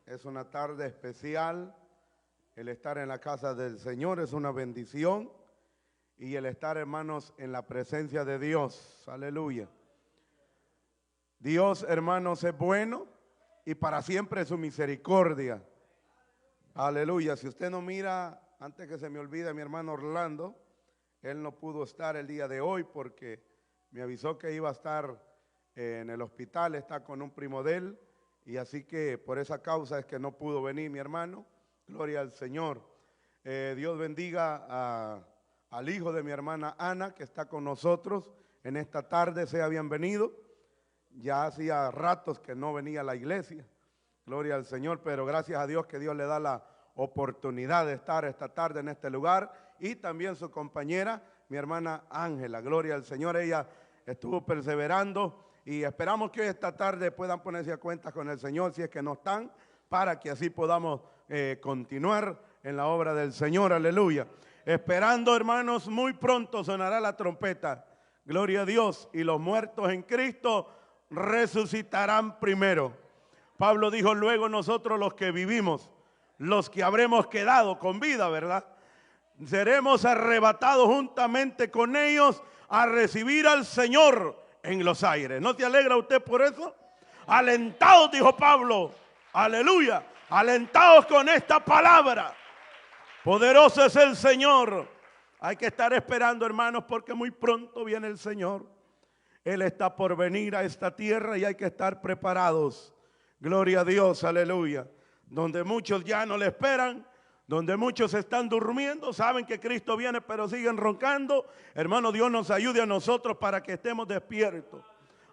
Es una tarde especial. El estar en la casa del Señor es una bendición. Y el estar, hermanos, en la presencia de Dios. Aleluya. Dios, hermanos, es bueno y para siempre es su misericordia. Aleluya. Si usted no mira, antes que se me olvide, mi hermano Orlando, él no pudo estar el día de hoy porque me avisó que iba a estar en el hospital, está con un primo de él, y así que por esa causa es que no pudo venir mi hermano. Gloria al Señor. Dios bendiga al hijo de mi hermana Ana, que está con nosotros en esta tarde. Sea bienvenido. Ya hacía ratos que no venía a la iglesia. Gloria al Señor, pero gracias a Dios que Dios le da la oportunidad de estar esta tarde en este lugar. Y también su compañera, mi hermana Ángela. Gloria al Señor, ella estuvo perseverando y esperamos que hoy esta tarde puedan ponerse a cuenta con el Señor si es que no están, para que así podamos continuar en la obra del Señor. Aleluya. Esperando, hermanos, muy pronto sonará la trompeta. Gloria a Dios. Y los muertos en Cristo resucitarán primero. Pablo dijo: luego nosotros los que vivimos, los que habremos quedado con vida, ¿verdad?, seremos arrebatados juntamente con ellos a recibir al Señor en los aires. ¿No te alegra usted por eso? Alentados, dijo Pablo. Aleluya. Alentados con esta palabra. Poderoso es el Señor. Hay que estar esperando, hermanos, porque muy pronto viene el Señor. Él está por venir a esta tierra y hay que estar preparados. Gloria a Dios, aleluya. Donde muchos ya no le esperan, donde muchos están durmiendo, saben que Cristo viene pero siguen roncando. Hermano, Dios nos ayude a nosotros para que estemos despiertos.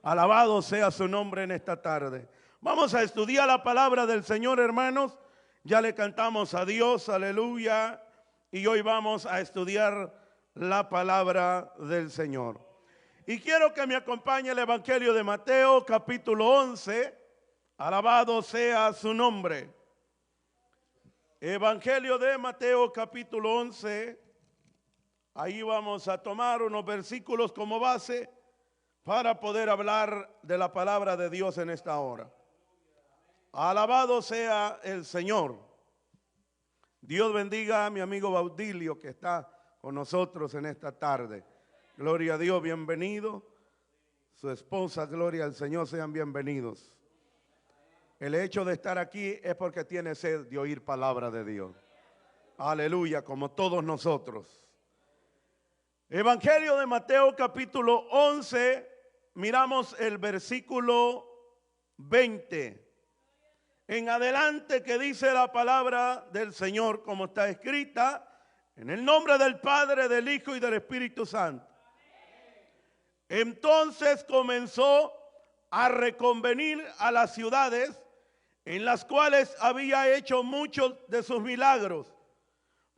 Alabado sea su nombre en esta tarde. Vamos a estudiar la palabra del Señor, hermanos. Ya le cantamos a Dios, aleluya. Y hoy vamos a estudiar la palabra del Señor. Y quiero que me acompañe el Evangelio de Mateo, capítulo 11. Alabado sea su nombre. Evangelio de Mateo, capítulo 11. Ahí vamos a tomar unos versículos como base para poder hablar de la palabra de Dios en esta hora. Alabado sea el Señor. Dios bendiga a mi amigo Baudilio que está con nosotros en esta tarde. Gloria a Dios, bienvenido. Su esposa, gloria al Señor, sean bienvenidos. El hecho de estar aquí es porque tiene sed de oír palabra de Dios. Aleluya, como todos nosotros. Evangelio de Mateo, capítulo 11, miramos el versículo 20. En adelante, que dice la palabra del Señor como está escrita, en el nombre del Padre, del Hijo y del Espíritu Santo. Entonces comenzó a reconvenir a las ciudades en las cuales había hecho muchos de sus milagros,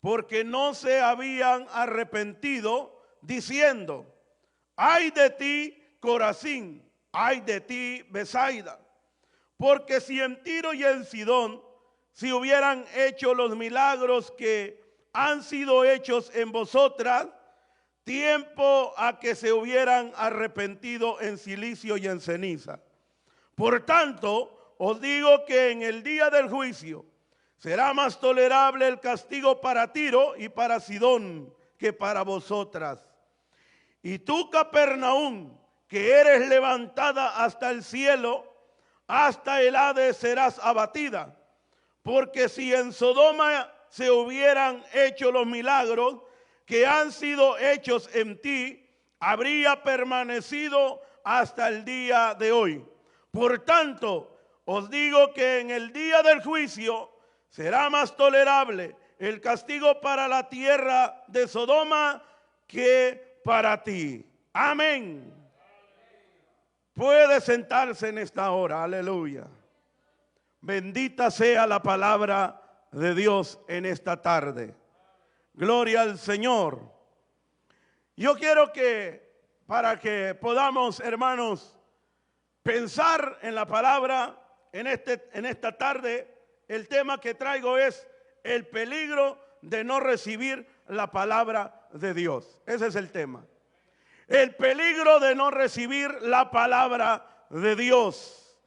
porque no se habían arrepentido, diciendo: ay de ti, Corazín, ay de ti, Betsaida. Porque si en Tiro y en Sidón si hubieran hecho los milagros que han sido hechos en vosotras, tiempo a que se hubieran arrepentido en silicio y en ceniza. Por tanto, os digo que en el día del juicio será más tolerable el castigo para Tiro y para Sidón que para vosotras. Y tú, Capernaum, que eres levantada hasta el cielo, hasta el Hades serás abatida. Porque si en Sodoma se hubieran hecho los milagros que han sido hechos en ti, habría permanecido hasta el día de hoy. Por tanto, os digo que en el día del juicio será más tolerable el castigo para la tierra de Sodoma que para ti. Amén. Puede sentarse en esta hora, aleluya. Bendita sea la palabra de Dios en esta tarde. Gloria al Señor. Yo quiero que, para que podamos, hermanos, pensar en la palabra en esta tarde, el tema que traigo es el peligro de no recibir la palabra de Dios. Ese es el tema. El peligro de no recibir la palabra de Dios.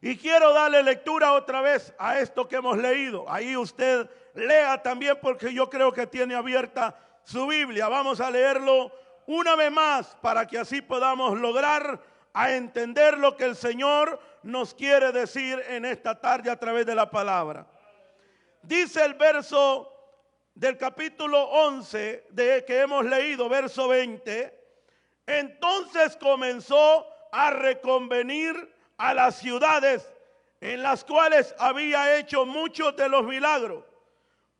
Y quiero darle lectura otra vez a esto que hemos leído. Ahí usted lea también, porque yo creo que tiene abierta su Biblia. Vamos a leerlo una vez más para que así podamos lograr a entender lo que el Señor nos quiere decir en esta tarde a través de la palabra. Dice el verso del capítulo 11 de que hemos leído, verso 20. Entonces comenzó a reconvenir a las ciudades en las cuales había hecho muchos de los milagros,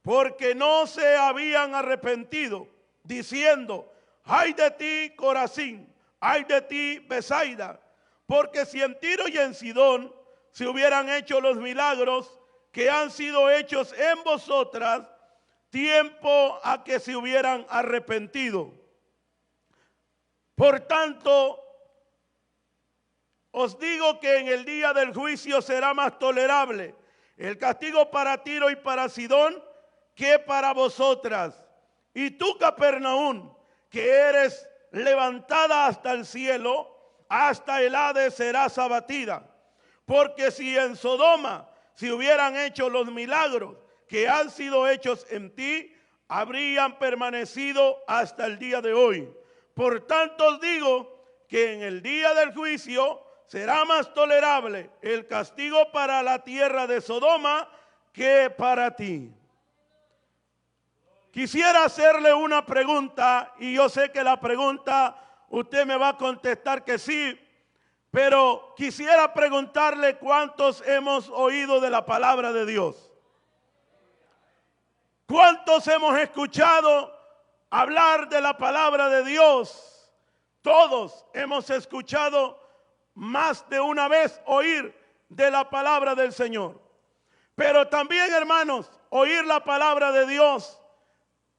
porque no se habían arrepentido, diciendo: ay de ti, Corazín, ay de ti, Betsaida, porque si en Tiro y en Sidón se hubieran hecho los milagros que han sido hechos en vosotras, tiempo a que se hubieran arrepentido. Por tanto, os digo que en el día del juicio será más tolerable el castigo para Tiro y para Sidón que para vosotras. Y tú, Capernaum, que eres levantada hasta el cielo, hasta el Hades serás abatida. Porque si en Sodoma se hubieran hecho los milagros que han sido hechos en ti, habrían permanecido hasta el día de hoy. Por tanto os digo que en el día del juicio será más tolerable el castigo para la tierra de Sodoma que para ti. Quisiera hacerle una pregunta, y yo sé que la pregunta usted me va a contestar que sí, pero quisiera preguntarle cuántos hemos oído de la palabra de Dios. ¿Cuántos hemos escuchado hablar de la palabra de Dios? Todos hemos escuchado más de una vez oír de la palabra del Señor. Pero también, hermanos, oír la palabra de Dios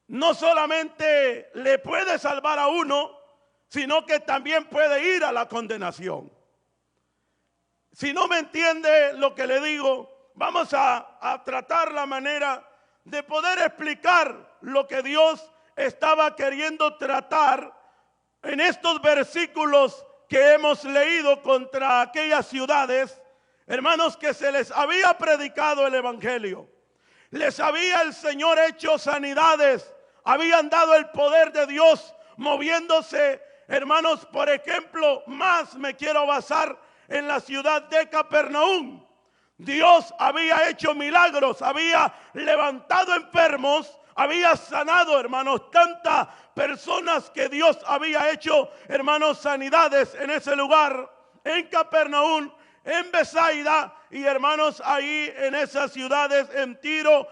no solamente le puede salvar a uno, sino que también puede ir a la condenación. Si no me entiende lo que le digo, vamos a tratar la manera de poder explicar lo que Dios estaba queriendo tratar en estos versículos que hemos leído contra aquellas ciudades, hermanos, que se les había predicado el evangelio. Les había el Señor hecho sanidades, habían dado el poder de Dios moviéndose, hermanos. Por ejemplo, más me quiero basar en la ciudad de Capernaum. Dios había hecho milagros, había levantado enfermos, había sanado, hermanos, tantas personas que Dios había hecho, hermanos, sanidades en ese lugar, en Capernaum, en Betsaida y, hermanos, ahí en esas ciudades, en Tiro.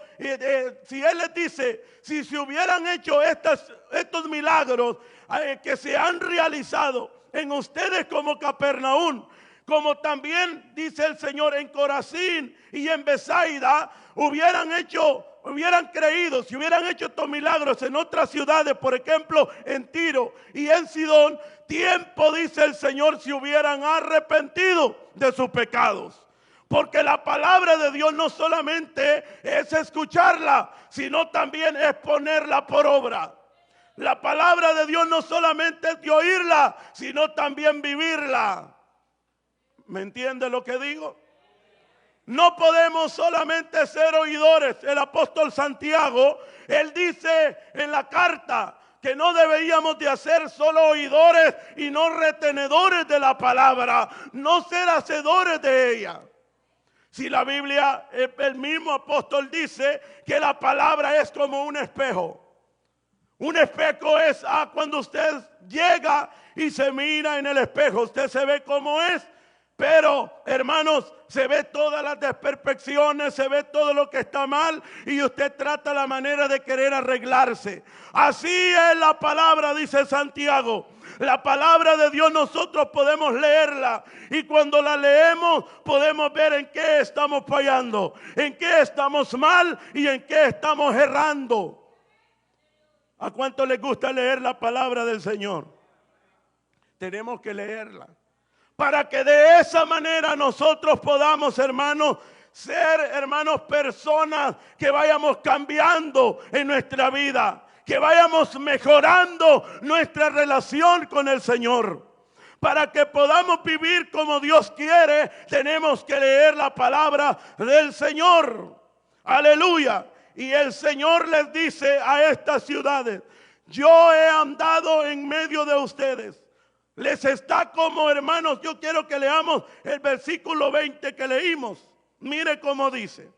Si Él les dice, si se hubieran hecho estos milagros que se han realizado en ustedes como Capernaum, como también dice el Señor en Corazín y en Betsaida, hubieran creído, si hubieran hecho estos milagros en otras ciudades, por ejemplo en Tiro y en Sidón, tiempo, dice el Señor, si hubieran arrepentido de sus pecados. Porque la palabra de Dios no solamente es escucharla, sino también es ponerla por obra. La palabra de Dios no solamente es de oírla, sino también vivirla. ¿Me entiende lo que digo? No podemos solamente ser oidores. El apóstol Santiago, él dice en la carta que no deberíamos de hacer solo oidores y no retenedores de la palabra, no ser hacedores de ella. Si la Biblia, el mismo apóstol dice que la palabra es como un espejo. Un espejo es cuando usted llega y se mira en el espejo, usted se ve como es. Pero, hermanos, se ve todas las desperfecciones, se ve todo lo que está mal y usted trata la manera de querer arreglarse. Así es la palabra, dice Santiago. La palabra de Dios nosotros podemos leerla y cuando la leemos podemos ver en qué estamos fallando, en qué estamos mal y en qué estamos errando. ¿A cuánto les gusta leer la palabra del Señor? Tenemos que leerla, para que de esa manera nosotros podamos, hermanos, ser, hermanos, personas que vayamos cambiando en nuestra vida, que vayamos mejorando nuestra relación con el Señor. Para que podamos vivir como Dios quiere, tenemos que leer la palabra del Señor. Aleluya. Y el Señor les dice a estas ciudades: yo he andado en medio de ustedes. Les está como hermanos. Yo quiero que leamos el versículo 20 que leímos. Mire cómo dice: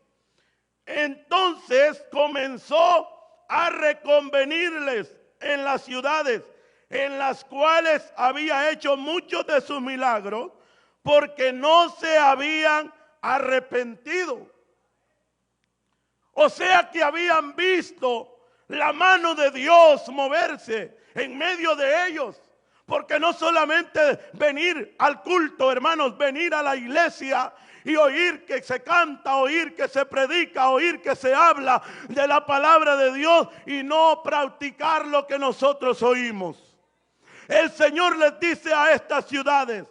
entonces comenzó a reconvenirles en las ciudades en las cuales había hecho muchos de sus milagros, porque no se habían arrepentido. O sea que habían visto la mano de Dios moverse en medio de ellos. Porque no solamente venir al culto, hermanos, venir a la iglesia y oír que se canta, oír que se predica, oír que se habla de la palabra de Dios y no practicar lo que nosotros oímos. El Señor les dice a estas ciudades: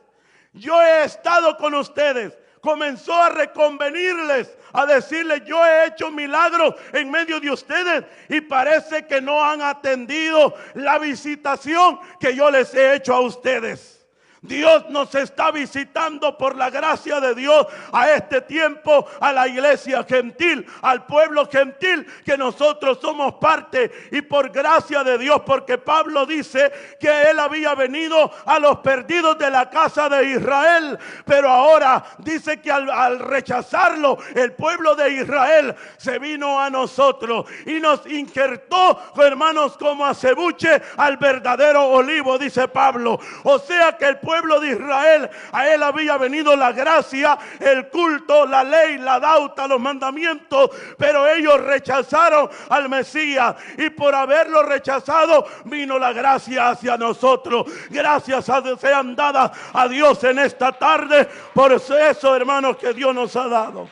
yo he estado con ustedes. Comenzó a reconvenirles, a decirles: yo he hecho milagros en medio de ustedes y parece que no han atendido la visitación que yo les he hecho a ustedes. Dios nos está visitando por la gracia de Dios a este tiempo, a la iglesia gentil, al pueblo gentil que nosotros somos parte, y por gracia de Dios, porque Pablo dice que él había venido a los perdidos de la casa de Israel, pero ahora dice que al rechazarlo el pueblo de Israel se vino a nosotros y nos injertó, hermanos, como acebuche al verdadero olivo, dice Pablo. O sea que el pueblo de Israel, a él había venido la gracia, el culto, la ley, la dauta, los mandamientos, pero ellos rechazaron al Mesías, y por haberlo rechazado vino la gracia hacia nosotros. Gracias sean dadas a Dios en esta tarde por eso, hermanos, que Dios nos ha dado.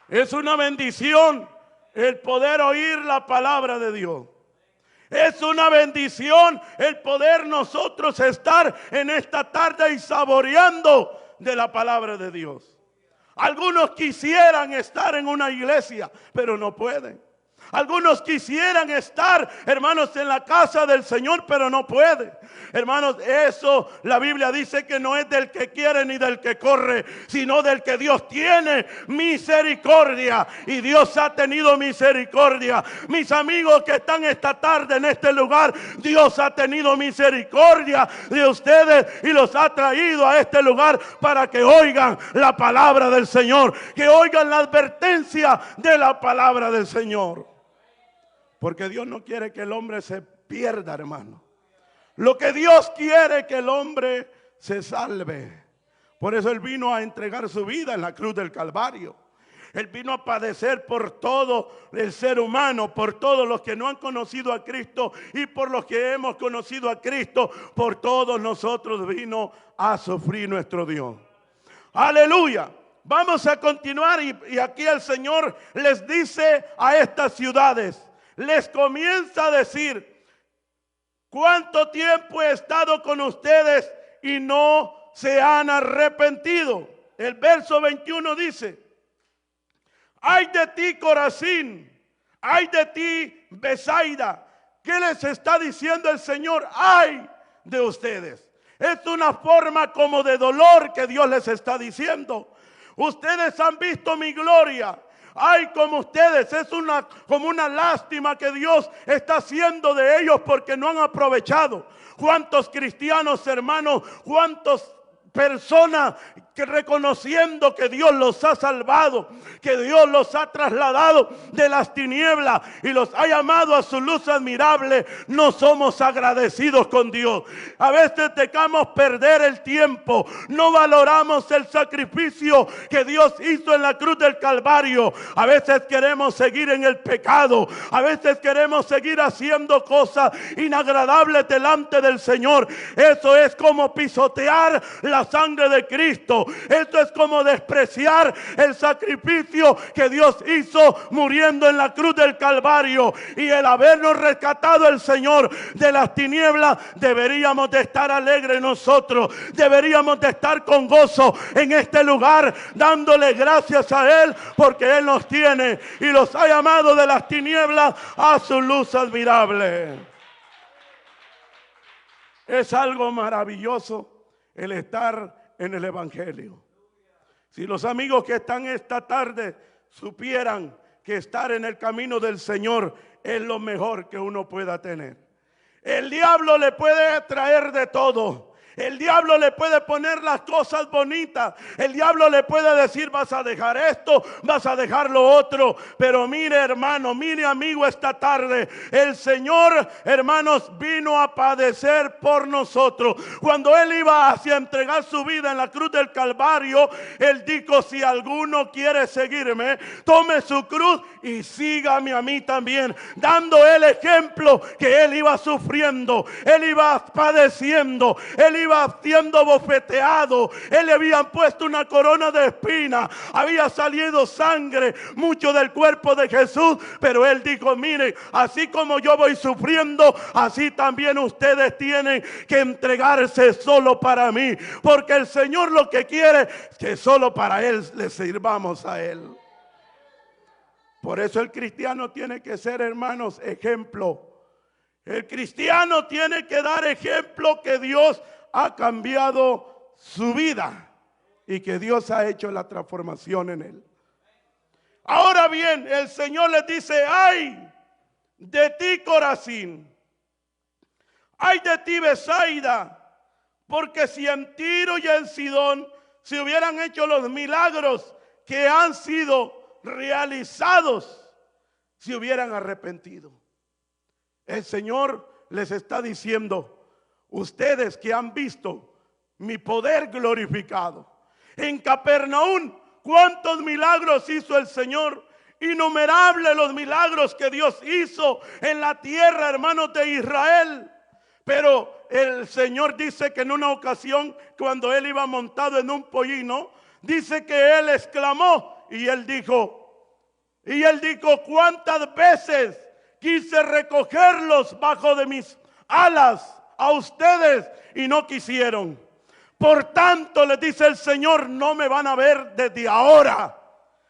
Es una bendición el poder oír la palabra de Dios. Es una bendición el poder nosotros estar en esta tarde y saboreando de la palabra de Dios. Algunos quisieran estar en una iglesia, pero no pueden. Algunos quisieran estar, hermanos, en la casa del Señor, pero no pueden. Hermanos, eso la Biblia dice que no es del que quiere ni del que corre, sino del que Dios tiene misericordia. Y Dios ha tenido misericordia. Mis amigos que están esta tarde en este lugar, Dios ha tenido misericordia de ustedes y los ha traído a este lugar para que oigan la palabra del Señor, que oigan la advertencia de la palabra del Señor. Porque Dios no quiere que el hombre se pierda, hermano. Lo que Dios quiere es que el hombre se salve. Por eso Él vino a entregar su vida en la cruz del Calvario. Él vino a padecer por todo el ser humano, por todos los que no han conocido a Cristo y por los que hemos conocido a Cristo. Por todos nosotros vino a sufrir nuestro Dios. Aleluya. Vamos a continuar y aquí el Señor les dice a estas ciudades, les comienza a decir: ¿cuánto tiempo he estado con ustedes y no se han arrepentido? El verso 21 dice: ay de ti, Corazín, ay de ti, Betsaida. ¿Qué les está diciendo el Señor? Ay de ustedes. Es una forma como de dolor que Dios les está diciendo. Ustedes han visto mi gloria. Ay, como ustedes, es como una lástima que Dios está haciendo de ellos porque no han aprovechado. ¿Cuántos cristianos, hermanos, cuántos personas que reconociendo que Dios los ha salvado, que Dios los ha trasladado de las tinieblas y los ha llamado a su luz admirable, no somos agradecidos con Dios? A veces dejamos perder el tiempo, no valoramos el sacrificio que Dios hizo en la cruz del Calvario. A veces queremos seguir en el pecado, a veces queremos seguir haciendo cosas inagradables delante del Señor. Eso es como pisotear la sangre de Cristo. Esto es como despreciar el sacrificio que Dios hizo muriendo en la cruz del Calvario. Y el habernos rescatado el Señor de las tinieblas, deberíamos de estar alegres nosotros. Deberíamos de estar con gozo en este lugar, dándole gracias a Él, porque Él nos tiene y los ha llamado de las tinieblas a su luz admirable. Es algo maravilloso el estar en el Evangelio. Si los amigos que están esta tarde supieran que estar en el camino del Señor es lo mejor que uno pueda tener. El diablo le puede traer de todo. El diablo le puede poner las cosas bonitas. El diablo le puede decir: vas a dejar esto, vas a dejar lo otro. Pero mire, hermano, mire, amigo, esta tarde el Señor, hermanos, vino a padecer por nosotros. Cuando Él iba hacia entregar su vida en la cruz del Calvario, Él dijo: si alguno quiere seguirme, tome su cruz y sígame a mí también. Dando el ejemplo que Él iba sufriendo, Él iba padeciendo, Él iba siendo bofeteado, Él le habían puesto una corona de espinas, había salido sangre, mucho del cuerpo de Jesús, pero Él dijo: mire, así como yo voy sufriendo, así también ustedes tienen que entregarse solo para mí, porque el Señor lo que quiere es que solo para Él le sirvamos a Él. Por eso el cristiano tiene que ser, hermanos, ejemplo. El cristiano tiene que dar ejemplo que Dios ha cambiado su vida y que Dios ha hecho la transformación en él. Ahora bien, el Señor les dice: ay de ti, Corazín, ay de ti, Betsaida, porque si en Tiro y en Sidón se hubieran hecho los milagros que han sido realizados, se hubieran arrepentido. El Señor les está diciendo: ustedes que han visto mi poder glorificado en Capernaum, ¿cuántos milagros hizo el Señor? Innumerables los milagros que Dios hizo en la tierra, hermanos, de Israel. Pero el Señor dice que en una ocasión, cuando Él iba montado en un pollino, dice que Él exclamó y Él dijo, ¿cuántas veces quise recogerlos bajo de mis alas a ustedes y no quisieron? Por tanto, les dice el Señor, no me van a ver desde ahora.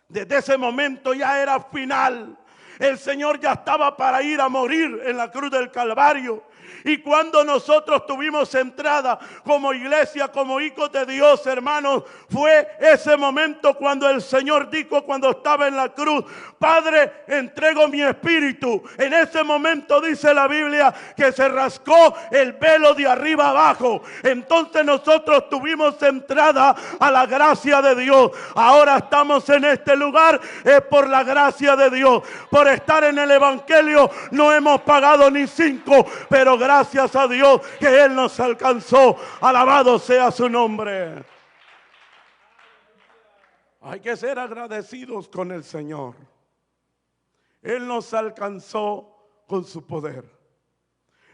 Desde ese momento ya era final. El Señor ya estaba para ir a morir en la cruz del Calvario. Y cuando nosotros tuvimos entrada como iglesia, como hijos de Dios, hermanos, fue ese momento cuando el Señor dijo, cuando estaba en la cruz: Padre, entrego mi espíritu. En ese momento dice la Biblia que se rascó el velo de arriba abajo. Entonces nosotros tuvimos entrada a la gracia de Dios. Ahora estamos en este lugar, es por la gracia de Dios. Por estar en el Evangelio no hemos pagado ni 5, pero gracias a Dios que Él nos alcanzó. Alabado sea su nombre. Hay que ser agradecidos con el Señor. Él nos alcanzó con su poder.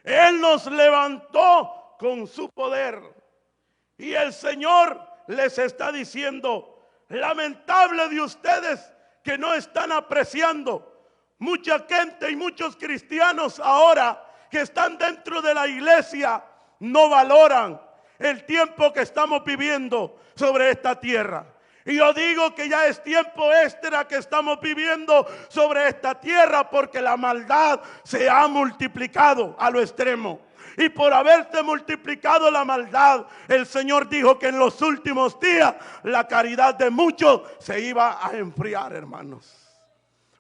Él nos levantó con su poder. Y el Señor les está diciendo: lamentable de ustedes que no están apreciando. Mucha gente y muchos cristianos ahora que están dentro de la iglesia no valoran el tiempo que estamos viviendo sobre esta tierra. Y yo digo que ya es tiempo extra que estamos viviendo sobre esta tierra, porque la maldad se ha multiplicado a lo extremo. Y por haberse multiplicado la maldad, el Señor dijo que en los últimos días la caridad de muchos se iba a enfriar, hermanos.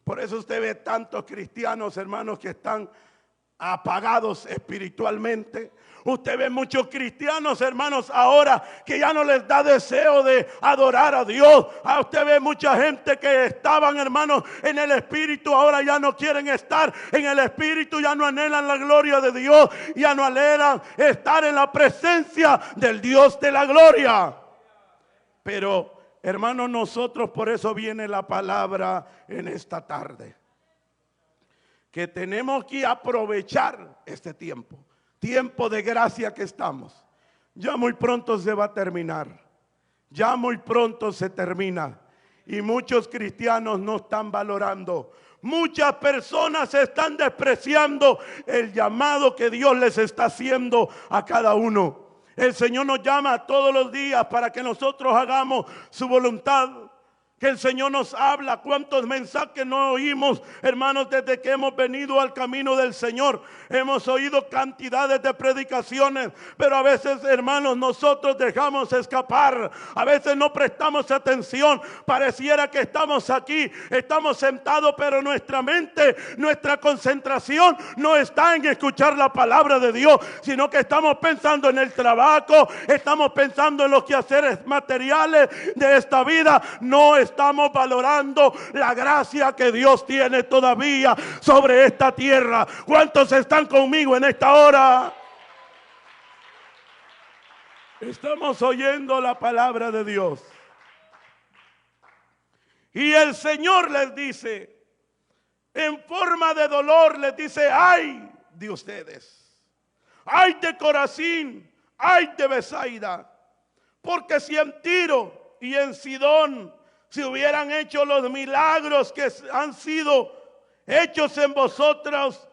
Por eso usted ve tantos cristianos, hermanos, que están apagados espiritualmente. Usted ve muchos cristianos, hermanos, ahora que ya no les da deseo de adorar a Dios. Usted ve mucha gente que estaban, hermanos, en el Espíritu, ahora ya no quieren estar en el Espíritu, ya no anhelan la gloria de Dios, ya no anhelan estar en la presencia del Dios de la gloria. Pero, hermanos, nosotros, por eso viene la palabra en esta tarde, que tenemos que aprovechar este tiempo de gracia que estamos. Ya muy pronto se va a terminar. Ya muy pronto se termina. Y muchos cristianos no están valorando. Muchas personas están despreciando el llamado que Dios les está haciendo a cada uno. El Señor nos llama todos los días para que nosotros hagamos su voluntad. que el Señor nos habla. Cuántos mensajes no oímos, hermanos, desde que hemos venido al camino del Señor. Hemos oído cantidades de predicaciones, pero a veces, hermanos, nosotros dejamos escapar. A veces no prestamos atención. Pareciera que estamos aquí, estamos sentados, pero nuestra mente, nuestra concentración no está en escuchar la palabra de Dios, sino que estamos pensando en el trabajo, estamos pensando en los quehaceres materiales de esta vida. No estamos valorando la gracia que Dios tiene todavía sobre esta tierra. ¿Cuántos están conmigo en esta hora? Estamos oyendo la palabra de Dios. Y el Señor les dice, en forma de dolor, les dice: ay de ustedes, ay de Corazín, ay de Betsaida, porque si en Tiro y en Sidón se hubieran hecho los milagros que han sido hechos en vosotros,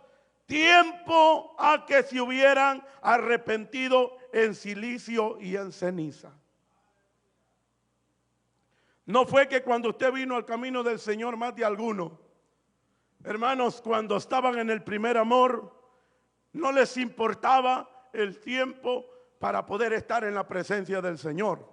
tiempo a que se hubieran arrepentido en silicio y en ceniza. No fue que cuando usted vino al camino del Señor, más de alguno, hermanos, cuando estaban en el primer amor, no les importaba el tiempo para poder estar en la presencia del Señor.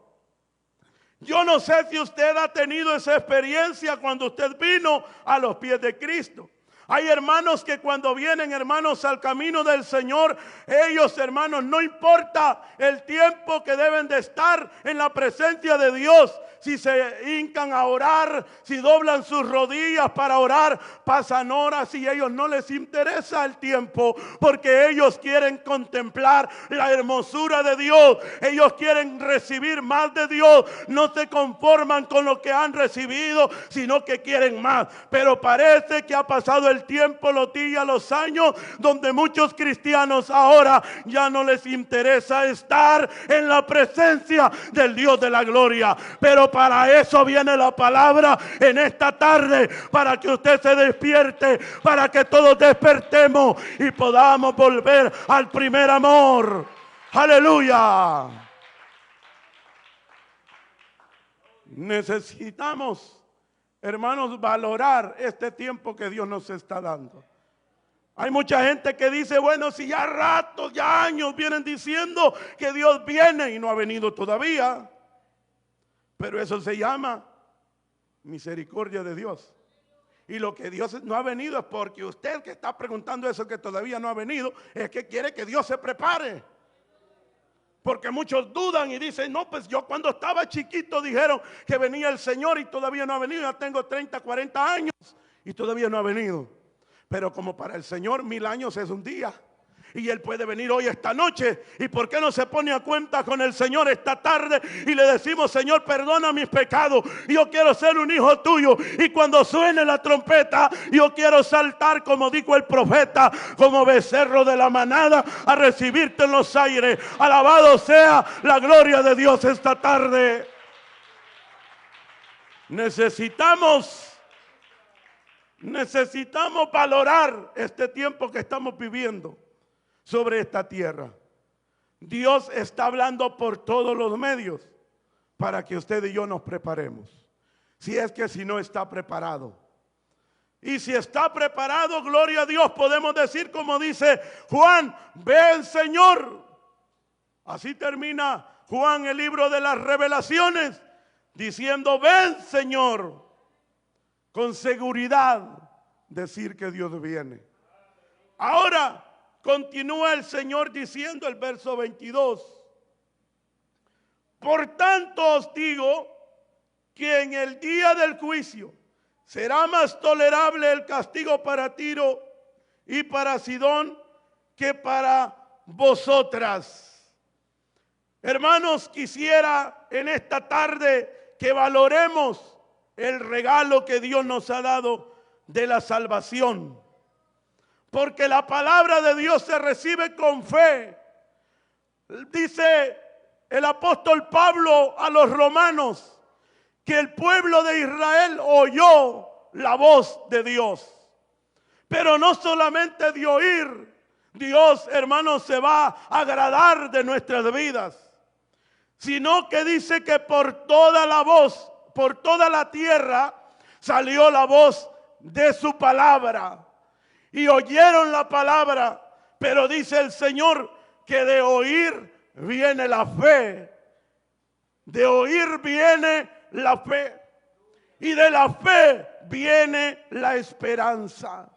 Yo no sé si usted ha tenido esa experiencia cuando usted vino a los pies de Cristo. Hay hermanos que cuando vienen, hermanos, al camino del Señor, ellos, hermanos, no importa el tiempo que deben de estar en la presencia de Dios. Si se hincan a orar, si doblan sus rodillas para orar, pasan horas y a ellos no les interesa el tiempo, porque ellos quieren contemplar la hermosura de Dios. Ellos quieren recibir más de Dios. No se conforman con lo que han recibido, sino que quieren más. Pero parece que ha pasado el tiempo, los días, los años, donde muchos cristianos ahora ya no les interesa estar en la presencia del Dios de la gloria. Pero para eso viene la palabra en esta tarde, para que usted se despierte, para que todos despertemos y podamos volver al primer amor. Aleluya. Necesitamos, hermanos, valorar este tiempo que Dios nos está dando. Hay mucha gente que dice: bueno, si ya ratos, ya años vienen diciendo que Dios viene y no ha venido todavía. Pero eso se llama misericordia de Dios. Y lo que Dios no ha venido es porque usted que está preguntando eso, que todavía no ha venido, es que quiere que Dios se prepare. Porque muchos dudan y dicen: no, pues yo cuando estaba chiquito dijeron que venía el Señor y todavía no ha venido. Ya tengo 30, 40 años y todavía no ha venido. Pero como para el Señor 1000 años es un día. Y Él puede venir hoy, esta noche. ¿Y por qué no se pone a cuenta con el Señor esta tarde? Y le decimos: Señor, perdona mis pecados. Yo quiero ser un hijo tuyo. Y cuando suene la trompeta, yo quiero saltar, como dijo el profeta, como becerro de la manada, a recibirte en los aires. Alabado sea la gloria de Dios esta tarde. Necesitamos valorar este tiempo que estamos viviendo sobre esta tierra. Dios está hablando por todos los medios para que usted y yo nos preparemos. Si no está preparado. Y si está preparado, gloria a Dios, podemos decir como dice Juan: ven, Señor. Así termina Juan el libro de las Revelaciones, diciendo: ven, Señor. Con seguridad decir que Dios viene. Ahora continúa el Señor diciendo, el verso 22: por tanto os digo que en el día del juicio será más tolerable el castigo para Tiro y para Sidón que para vosotras. Hermanos, quisiera en esta tarde que valoremos el regalo que Dios nos ha dado de la salvación. Porque la palabra de Dios se recibe con fe. Dice el apóstol Pablo a los romanos que el pueblo de Israel oyó la voz de Dios. Pero no solamente de oír, Dios, hermanos, se va a agradar de nuestras vidas, sino que dice que por toda la voz, por toda la tierra salió la voz de su palabra. Y oyeron la palabra, pero dice el Señor que de oír viene la fe. De oír viene la fe. Y de la fe viene la esperanza.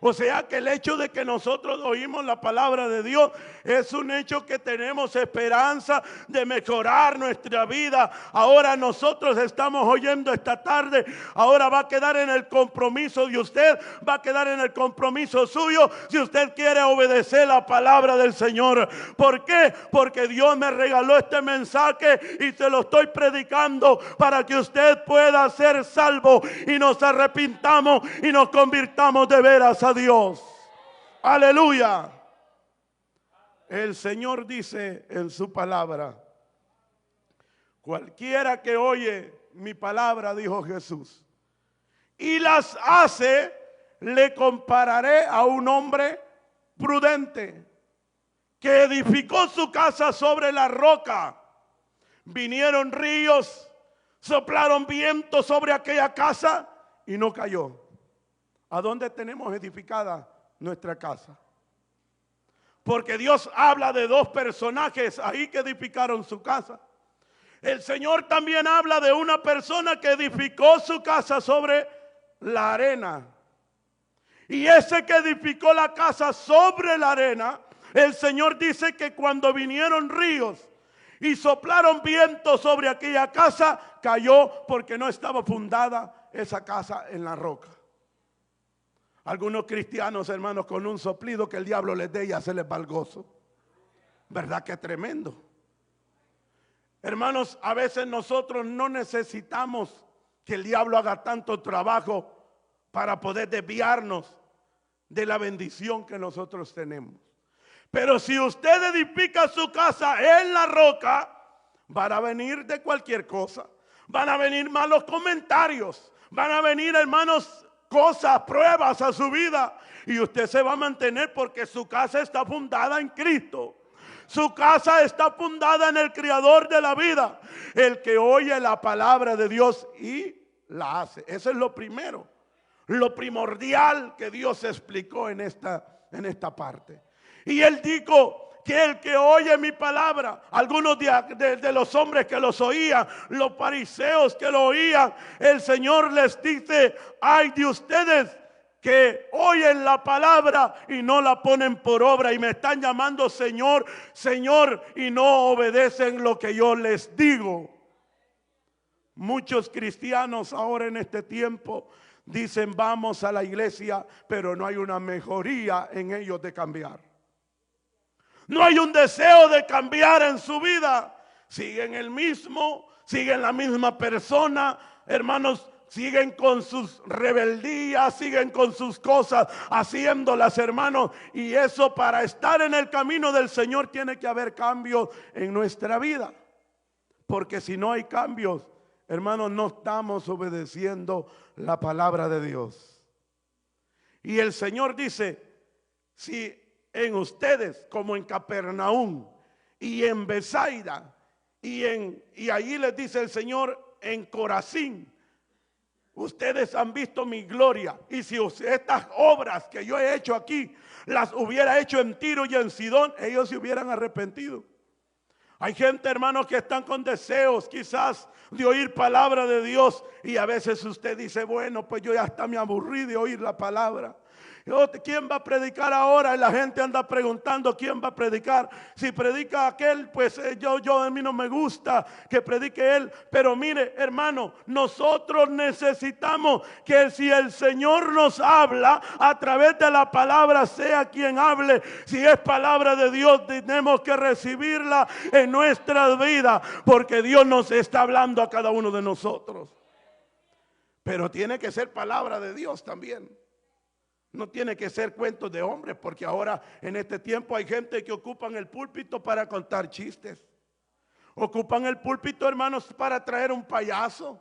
O sea que el hecho de que nosotros oímos la palabra de Dios es un hecho que tenemos esperanza de mejorar nuestra vida. Ahora nosotros estamos oyendo esta tarde. Ahora va a quedar en el compromiso de usted, va a quedar en el compromiso suyo si usted quiere obedecer la palabra del Señor. ¿Por qué? Porque Dios me regaló este mensaje y se lo estoy predicando para que usted pueda ser salvo y nos arrepintamos y nos convirtamos de veras a Dios. Aleluya. El Señor dice en su palabra: cualquiera que oye mi palabra, dijo Jesús, y las hace, le compararé a un hombre prudente que edificó su casa sobre la roca. Vinieron ríos, soplaron vientos sobre aquella casa y no cayó. ¿A dónde tenemos edificada nuestra casa? Porque Dios habla de dos personajes ahí que edificaron su casa. El Señor también habla de una persona que edificó su casa sobre la arena. Y ese que edificó la casa sobre la arena, el Señor dice que cuando vinieron ríos y soplaron vientos sobre aquella casa, cayó porque no estaba fundada esa casa en la roca. Algunos cristianos, hermanos, con un soplido que el diablo les dé, ya se les va el gozo. ¿Verdad que tremendo? Hermanos, a veces nosotros no necesitamos que el diablo haga tanto trabajo para poder desviarnos de la bendición que nosotros tenemos. Pero si usted edifica su casa en la roca, van a venir de cualquier cosa. Van a venir malos comentarios. Van a venir, hermanos, cosas, pruebas a su vida. Y usted se va a mantener porque su casa está fundada en Cristo. Su casa está fundada en el Creador de la vida. El que oye la palabra de Dios y la hace. Eso es lo primero. Lo primordial que Dios explicó en esta parte. Y Él dijo que el que oye mi palabra, algunos de los hombres que los oían, los fariseos que lo oían, el Señor les dice: ay de ustedes que oyen la palabra y no la ponen por obra, y me están llamando Señor, Señor, y no obedecen lo que yo les digo. Muchos cristianos ahora en este tiempo dicen vamos a la iglesia, pero no hay una mejoría en ellos de cambiar. No hay un deseo de cambiar en su vida. Siguen el mismo, siguen la misma persona, hermanos, siguen con sus rebeldías, siguen con sus cosas, haciéndolas, hermanos. Y eso, para estar en el camino del Señor, tiene que haber cambios en nuestra vida. Porque si no hay cambios, hermanos, no estamos obedeciendo la palabra de Dios. Y el Señor dice: si en ustedes, como en Capernaum y en Betsaida y allí les dice el Señor, en Corazín, ustedes han visto mi gloria. Y si estas obras que yo he hecho aquí las hubiera hecho en Tiro y en Sidón, ellos se hubieran arrepentido. Hay gente, hermanos, que están con deseos quizás de oír palabra de Dios, y a veces usted dice: bueno, pues yo ya hasta me aburrí de oír la palabra. ¿Quién va a predicar ahora? Y la gente anda preguntando quién va a predicar. Si predica aquel, pues a mí no me gusta que predique él. Pero mire, hermano, nosotros necesitamos que si el Señor nos habla a través de la palabra, sea quien hable, si es palabra de Dios, tenemos que recibirla en nuestras vidas, porque Dios nos está hablando a cada uno de nosotros. Pero tiene que ser palabra de Dios también. No tiene que ser cuentos de hombres, porque ahora en este tiempo hay gente que ocupan el púlpito para contar chistes. Ocupan el púlpito, hermanos, para traer un payaso.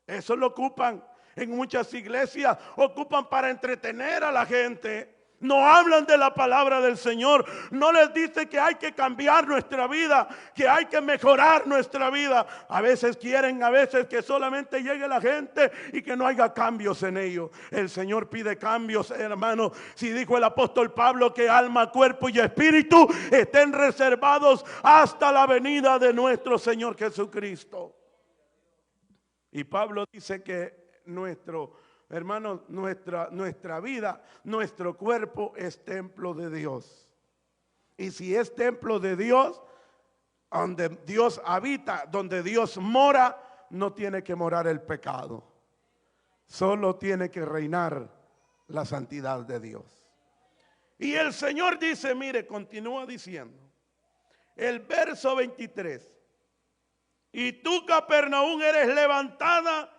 Eso lo ocupan en muchas iglesias. Ocupan para entretener a la gente. No hablan de la palabra del Señor. No les dice que hay que cambiar nuestra vida, que hay que mejorar nuestra vida. A veces quieren, que solamente llegue la gente y que no haya cambios en ellos. El Señor pide cambios, hermano. Si dijo el apóstol Pablo que alma, cuerpo y espíritu estén reservados hasta la venida de nuestro Señor Jesucristo. Y Pablo dice que hermanos, nuestra vida, nuestro cuerpo es templo de Dios. Y si es templo de Dios, donde Dios habita, donde Dios mora, no tiene que morar el pecado. Solo tiene que reinar la santidad de Dios. Y el Señor dice, mire, continúa diciendo, el verso 23. Y tú, Capernaum, eres levantada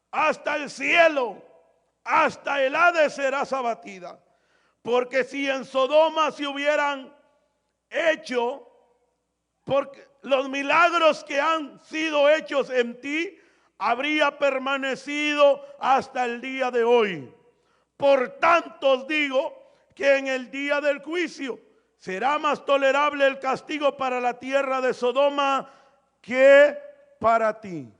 hasta el cielo, hasta el Hades serás abatida. Porque si en Sodoma se hubieran hecho porque los milagros que han sido hechos en ti, habría permanecido hasta el día de hoy. Por tanto os digo que en el día del juicio será más tolerable el castigo para la tierra de Sodoma que para ti.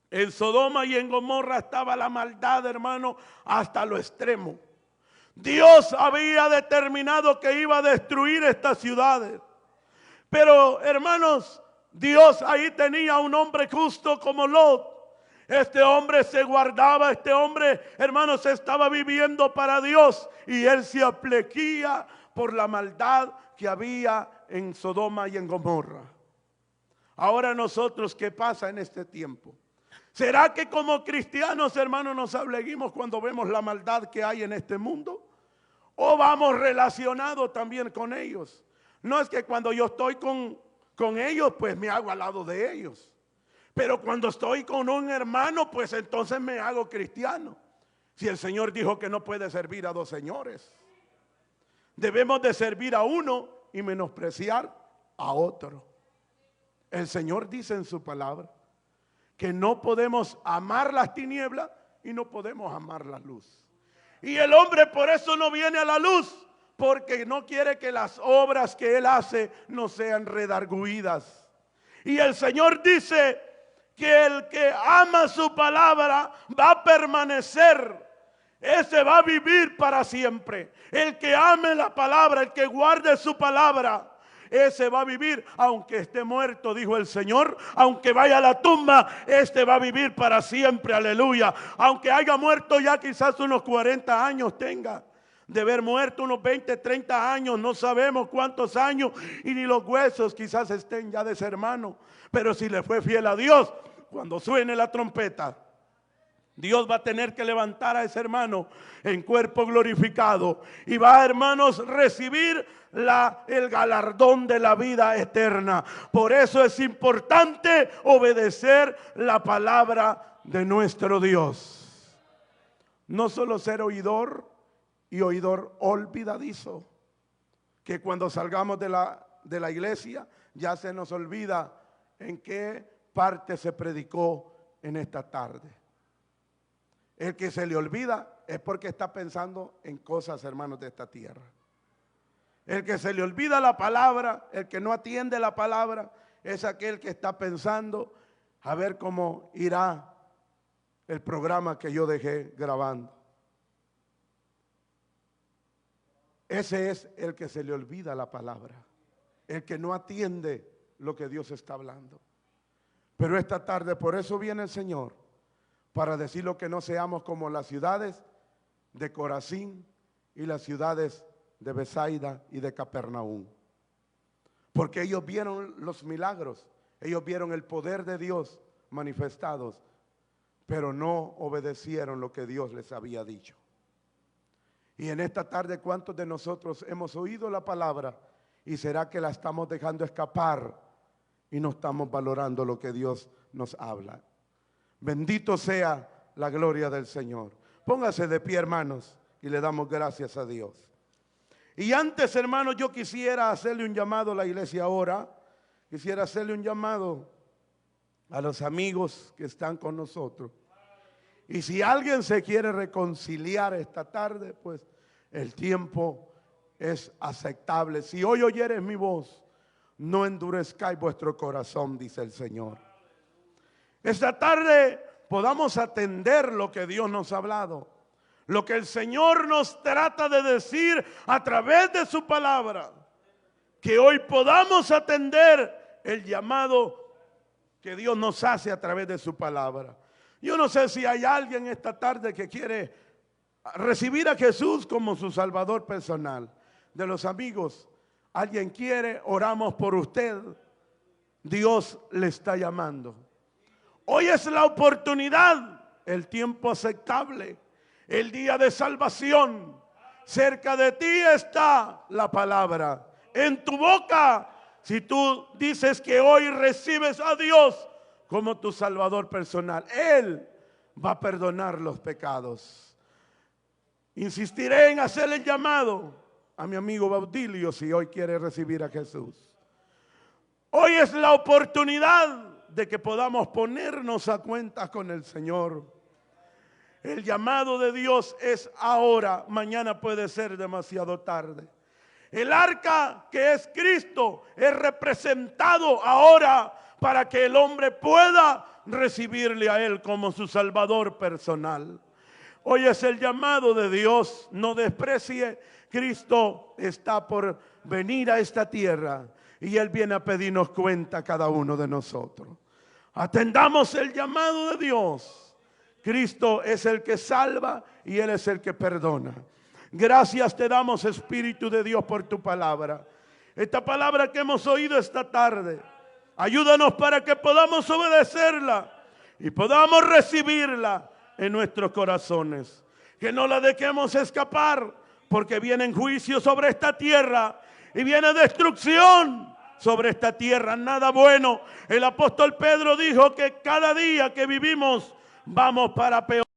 En Sodoma y en Gomorra estaba la maldad, hermano, hasta lo extremo. Dios había determinado que iba a destruir estas ciudades. Pero, hermanos, Dios ahí tenía un hombre justo como Lot. Este hombre se guardaba, este hombre, hermanos, estaba viviendo para Dios. Y él se afligía por la maldad que había en Sodoma y en Gomorra. Ahora nosotros, ¿qué pasa en este tiempo? ¿Será que como cristianos, hermanos, nos afligimos cuando vemos la maldad que hay en este mundo? ¿O vamos relacionados también con ellos? No es que cuando yo estoy con ellos, pues me hago al lado de ellos. Pero cuando estoy con un hermano, pues entonces me hago cristiano. Si el Señor dijo que no puede servir a dos señores. Debemos de servir a uno y menospreciar a otro. El Señor dice en su palabra que no podemos amar las tinieblas y no podemos amar la luz. Y el hombre por eso no viene a la luz, porque no quiere que las obras que él hace no sean redargüidas. Y el Señor dice que el que ama su palabra va a permanecer. Ese va a vivir para siempre. El que ame la palabra, el que guarde su palabra, ese va a vivir aunque esté muerto, dijo el Señor. Aunque vaya a la tumba, este va a vivir para siempre, aleluya. Aunque haya muerto ya quizás unos 40 años tenga. De haber muerto unos 20, 30 años, no sabemos cuántos años. Y ni los huesos quizás estén ya deshermanos. Pero si le fue fiel a Dios, cuando suene la trompeta, Dios va a tener que levantar a ese hermano en cuerpo glorificado. Y va, hermanos, recibir el galardón de la vida eterna. Por eso es importante obedecer la palabra de nuestro Dios. No solo ser oidor y oidor olvidadizo, que cuando salgamos de la iglesia ya se nos olvida en qué parte se predicó en esta tarde. El que se le olvida es porque está pensando en cosas, hermanos, de esta tierra. El que se le olvida la palabra, el que no atiende la palabra, es aquel que está pensando a ver cómo irá el programa que yo dejé grabando. Ese es el que se le olvida la palabra, el que no atiende lo que Dios está hablando. Pero esta tarde, por eso viene el Señor, para decirlo, que no seamos como las ciudades de Corazín y las ciudades de Besaida y de Capernaum. Porque ellos vieron los milagros, ellos vieron el poder de Dios manifestados, pero no obedecieron lo que Dios les había dicho. Y en esta tarde, ¿cuántos de nosotros hemos oído la palabra y será que la estamos dejando escapar y no estamos valorando lo que Dios nos habla? Bendito sea la gloria del Señor. Póngase de pie, hermanos, y le damos gracias a Dios. Y antes, hermanos, yo quisiera hacerle un llamado a la iglesia ahora. Quisiera hacerle un llamado a los amigos que están con nosotros. Y si alguien se quiere reconciliar esta tarde, pues El tiempo es aceptable. Si hoy oyeres mi voz, no endurezcáis vuestro corazón, dice el Señor. Esta tarde podamos atender lo que Dios nos ha hablado, lo que el Señor nos trata de decir a través de su palabra. Que hoy podamos atender el llamado que Dios nos hace a través de su palabra. Yo no sé si hay alguien esta tarde que quiere recibir a Jesús como su Salvador personal. De los amigos, alguien quiere, oramos por usted. Dios le está llamando. Hoy es la oportunidad, el tiempo aceptable, el día de salvación. Cerca de ti está la palabra. En tu boca, si tú dices que hoy recibes a Dios como tu Salvador personal, Él va a perdonar los pecados. Insistiré en hacer el llamado a mi amigo Baudilio si hoy quiere recibir a Jesús. Hoy es la oportunidad de que podamos ponernos a cuentas con el Señor. El llamado de Dios es ahora, mañana puede ser demasiado tarde. El arca que es Cristo es representado ahora para que el hombre pueda recibirle a Él como su Salvador personal. Hoy es el llamado de Dios, no desprecie. Cristo está por venir a esta tierra y Él viene a pedirnos cuenta a cada uno de nosotros. Atendamos el llamado de Dios. Cristo es el que salva y Él es el que perdona. Gracias te damos, Espíritu de Dios, por tu palabra. Esta palabra que hemos oído esta tarde, ayúdanos para que podamos obedecerla y podamos recibirla en nuestros corazones. Que no la dejemos escapar, porque viene juicio sobre esta tierra y viene destrucción sobre esta tierra. Nada bueno. El apóstol Pedro dijo que cada día que vivimos vamos para peor.